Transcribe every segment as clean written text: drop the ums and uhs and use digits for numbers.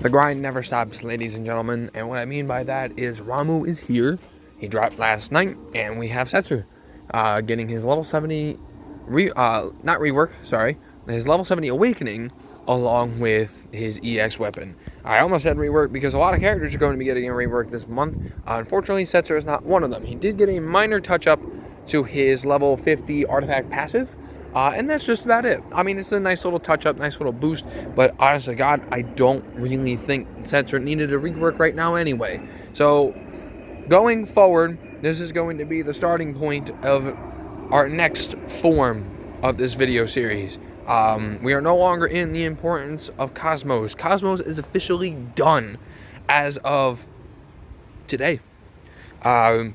The grind never stops, ladies and gentlemen, and what I mean by that is Ramu is here. He dropped last night, and we have Setzer getting his level 70, not rework, sorry, his level 70 awakening along with his EX weapon. I almost said rework because a lot of characters are going to be getting a rework this month. Unfortunately, Setzer is not one of them. He did get a minor touch-up to his level 50 artifact passive, and that's just about it. I mean, it's a nice little touch-up, nice little boost, but honestly, God, I don't really think Setzer needed a rework right now anyway. So, going forward, this is going to be the starting point of our next form of this video series. We are no longer in the importance of Cosmos. Cosmos is officially done as of today. In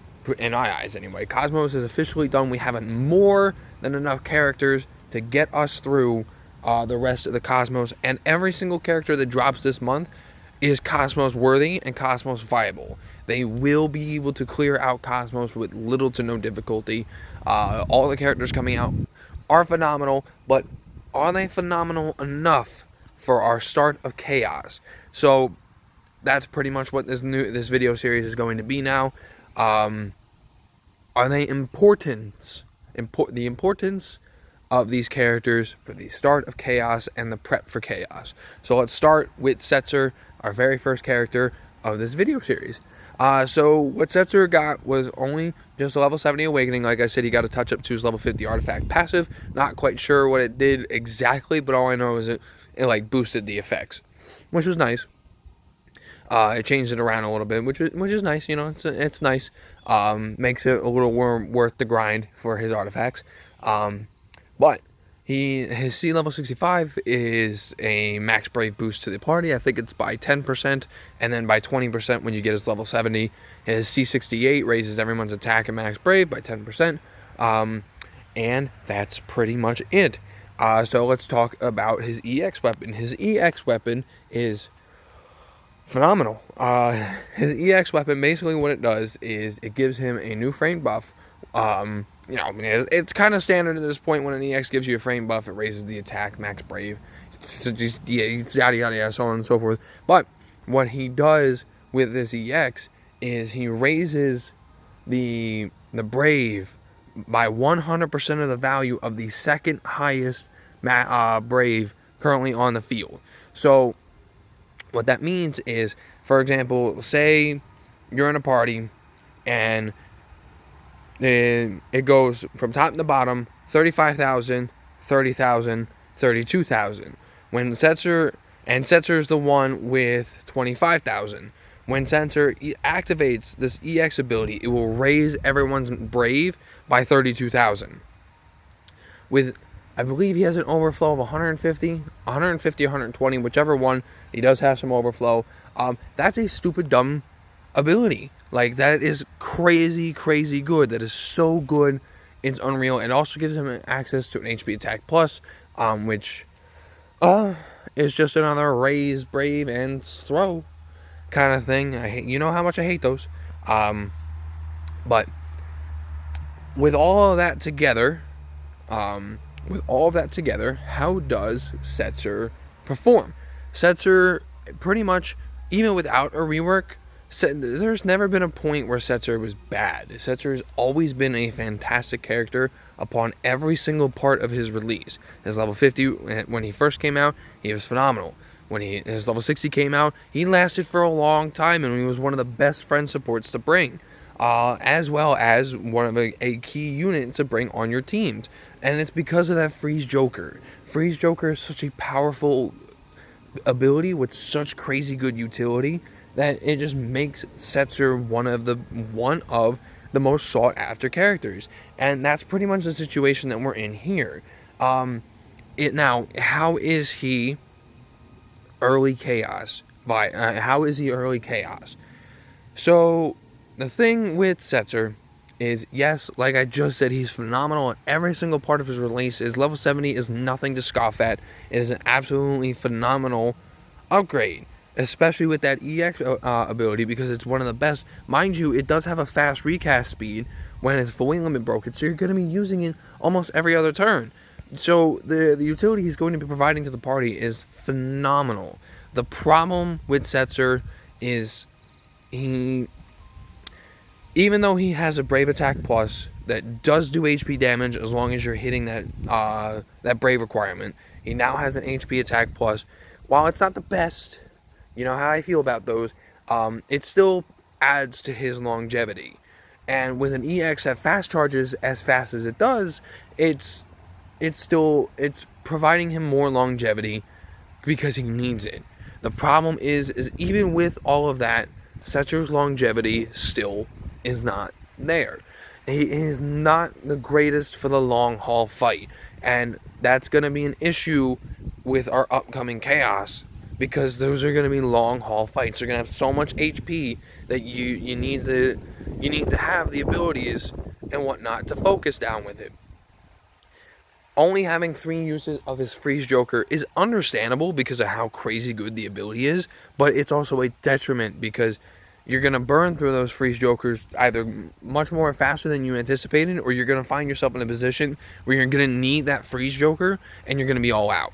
my eyes, anyway. Cosmos is officially done. We have more than enough characters to get us through the rest of the Cosmos. And every single character that drops this month is Cosmos worthy and Cosmos viable. They will be able to clear out Cosmos with little to no difficulty. All the characters coming out are phenomenal, but are they phenomenal enough for our start of Chaos? So that's pretty much what this video series is going to be now. Are they the importance of these characters for the start of Chaos and the prep for Chaos? So let's start with Setzer, our very first character of this video series. So what Setzer got was only just a level 70 awakening. Like I said, he got a touch up to his level 50 artifact passive. Not quite sure what it did exactly, but all I know is it like boosted the effects, which was nice. It changed it around a little bit, which is nice. You know, it's nice. Makes it a little more worth the grind for his artifacts. But his C level 65 is a max brave boost to the party. I think it's by 10% and then by 20% when you get his level 70. His C68 raises everyone's attack and max brave by 10%. And that's pretty much it. So let's talk about his EX weapon. His EX weapon is phenomenal. His EX weapon, basically what it does is it gives him a new frame buff. You know, it's kind of standard at this point. When an EX gives you a frame buff, it raises the attack, max brave, yada yada, so on and so forth. But what he does with this EX is he raises the brave by 100% of the value of the second highest brave currently on the field. So what that means is, for example, say you're in a party and it goes from top to bottom, 35,000, 30,000, 32,000. When Setzer is the one with 25,000. When Setzer activates this EX ability, it will raise everyone's brave by 32,000. With, I believe he has an overflow of 150, 120, whichever one. He does have some overflow. That's a stupid dumb ability. Like, that is crazy good. That is so good, it's unreal. It also gives him access to an HP attack plus, which is just another raise, brave, and throw kind of thing. You know how much I hate those. But with all of that together, how does Setzer perform? Setzer, pretty much, even without a rework, there's never been a point where Setzer was bad. Setzer has always been a fantastic character upon every single part of his release. His level 50, when he first came out, he was phenomenal. When his level 60 came out, he lasted for a long time, and he was one of the best friend supports to bring, as well as one of a key unit to bring on your teams. And it's because of that Freeze Joker. Freeze Joker is such a powerful ability with such crazy good utility that it just makes Setzer one of the most sought after characters. And that's pretty much the situation that we're in here. Now, how is he early Chaos? How is he early Chaos? So the thing with Setzer is, yes, like I just said, he's phenomenal at every single part of his release. His level 70 is nothing to scoff at. It is an absolutely phenomenal upgrade, especially with that EX ability, because it's one of the best. Mind you, it does have a fast recast speed when it's fully limit broken, so you're going to be using it almost every other turn. So the utility he's going to be providing to the party is phenomenal. The problem with Setzer is he, even though he has a Brave Attack Plus that does do HP damage as long as you're hitting that Brave requirement, he now has an HP Attack Plus. While it's not the best, you know how I feel about those, it still adds to his longevity. And with an EX that fast charges as fast as it does, it's providing him more longevity because he needs it. The problem is even with all of that, Setzer's longevity still is not there. He is not the greatest for the long haul fight, and that's going to be an issue with our upcoming Chaos, because those are going to be long haul fights. They're going to have so much HP that you need to have the abilities and whatnot to focus down with it. Only having 3 uses of his Freeze Joker is understandable because of how crazy good the ability is, but it's also a detriment because you're going to burn through those Freeze Jokers either much more faster than you anticipated, or you're going to find yourself in a position where you're going to need that Freeze Joker and you're going to be all out.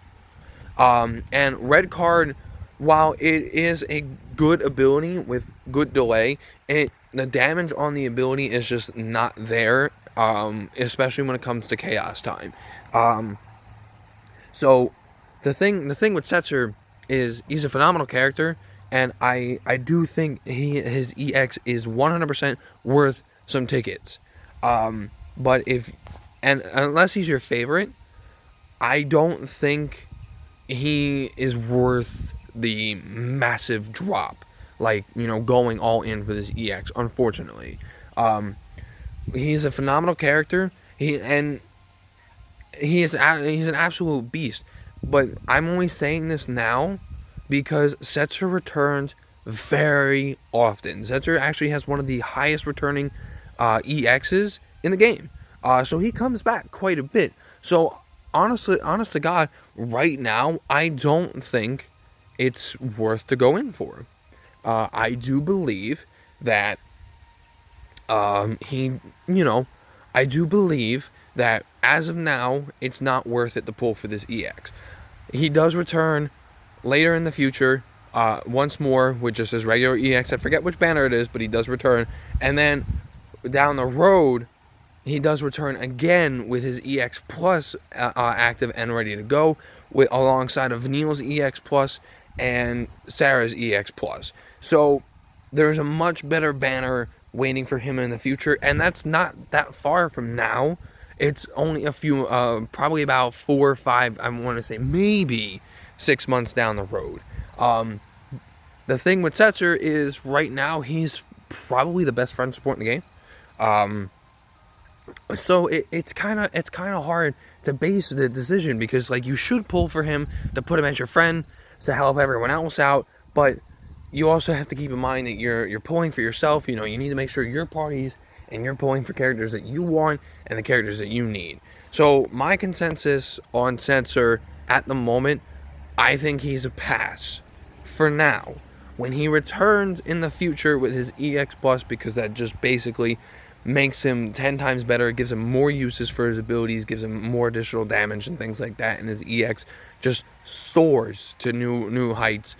And Red Card, while it is a good ability with good delay, the damage on the ability is just not there, especially when it comes to Chaos time. So the thing with Setzer is he's a phenomenal character, and I do think his EX is 100% worth some tickets. But unless he's your favorite, I don't think he is worth the massive drop, like, you know, going all in for this EX, unfortunately. He's a phenomenal character. He's an absolute beast. But I'm only saying this now because Setzer returns very often. Setzer actually has one of the highest returning EXs in the game. So he comes back quite a bit. So honest to God, right now, I don't think it's worth to go in for. I do believe that I do believe that as of now, it's not worth it to pull for this EX. He does return later in the future, once more with just his regular EX. I forget which banner it is, but he does return. And then down the road, he does return again with his EX Plus active and ready to go, alongside of Neil's EX Plus and Sarah's EX Plus. So there's a much better banner waiting for him in the future, and that's not that far from now. It's only a few, probably about 4 or 5, I want to say maybe 6 months down the road. The thing with Setzer is right now he's probably the best friend support in the game. So it's kind of hard to base the decision, because like you should pull for him to put him as your friend to help everyone else out, but you also have to keep in mind that you're pulling for yourself. You know, you need to make sure your parties and you're pulling for characters that you want and the characters that you need. So my consensus on Setzer at the moment, I think he's a pass for now. When he returns in the future with his EX Plus, because that just basically makes him 10 times better, gives him more uses for his abilities, gives him more additional damage and things like that, and his EX just soars to new heights.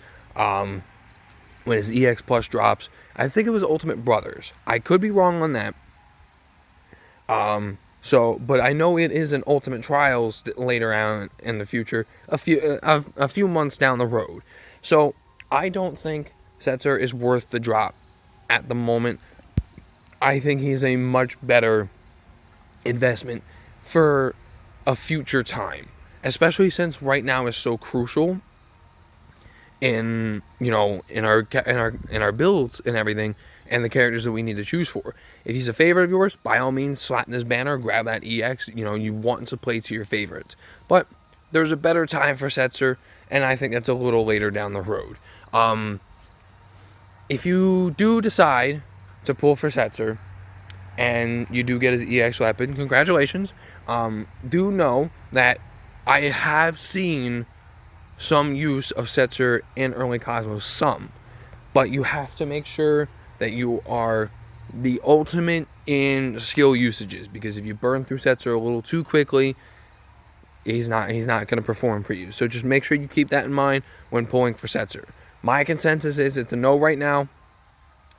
When his EX Plus drops, I think it was Ultimate Brothers. I could be wrong on that. But I know it is an Ultimate Trials later on in the future, a few months down the road. So I don't think Setzer is worth the drop at the moment. I think he's a much better investment for a future time, especially since right now is so crucial in our builds and everything, and the characters that we need to choose for. If he's a favorite of yours, by all means, slap in his banner, grab that EX. You know, you want to play to your favorites. But there's a better time for Setzer, and I think that's a little later down the road. If you do decide to pull for Setzer, and you do get his EX weapon, congratulations. Do know that I have seen some use of Setzer in early Cosmos, but you have to make sure that you are the ultimate in skill usages, because if you burn through Setzer a little too quickly, he's not going to perform for you. So just make sure you keep that in mind when pulling for Setzer. My consensus is it's a no right now,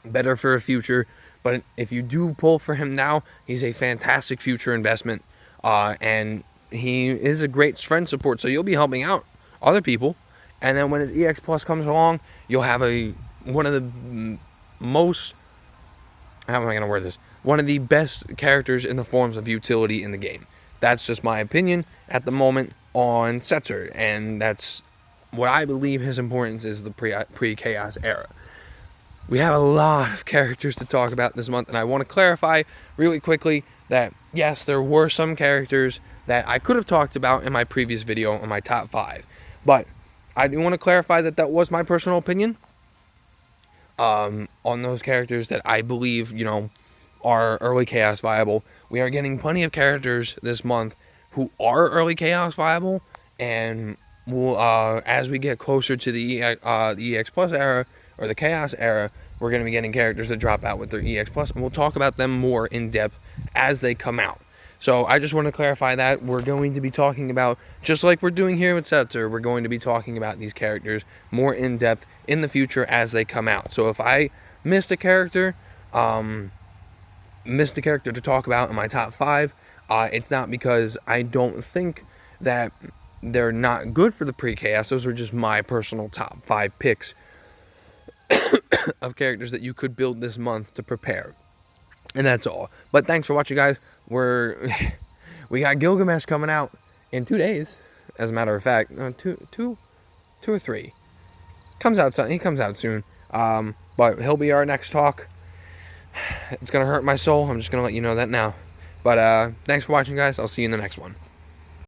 better for a future. But if you do pull for him now, he's a fantastic future investment, and he is a great friend support. So you'll be helping out other people, and then when his EX Plus comes along, you'll have one of the most, how am I going to word this? One of the best characters in the forms of utility in the game. That's just my opinion at the moment on Setzer, and that's what I believe his importance is, the pre-chaos era. We have a lot of characters to talk about this month, and I want to clarify really quickly that yes, there were some characters that I could have talked about in my previous video on my top 5, but I do want to clarify that was my personal opinion on those characters that I believe, are early chaos viable. We are getting plenty of characters this month who are early chaos viable, and we'll, as we get closer to the EX Plus era or the chaos era, we're going to be getting characters that drop out with their EX Plus, and we'll talk about them more in depth as they come out. So I just want to clarify that we're going to be talking about, just like we're doing here with Setzer, we're going to be talking about these characters more in depth in the future as they come out. So if I missed a character to talk about in my top 5, it's not because I don't think that they're not good for the pre-chaos. Those are just my personal top 5 picks of characters that you could build this month to prepare. And that's all. But thanks for watching, guys. We got Gilgamesh coming out in 2 days, as a matter of fact. Two or three. He comes out soon. But he'll be our next talk. It's gonna hurt my soul. I'm just gonna let you know that now. But thanks for watching, guys. I'll see you in the next one.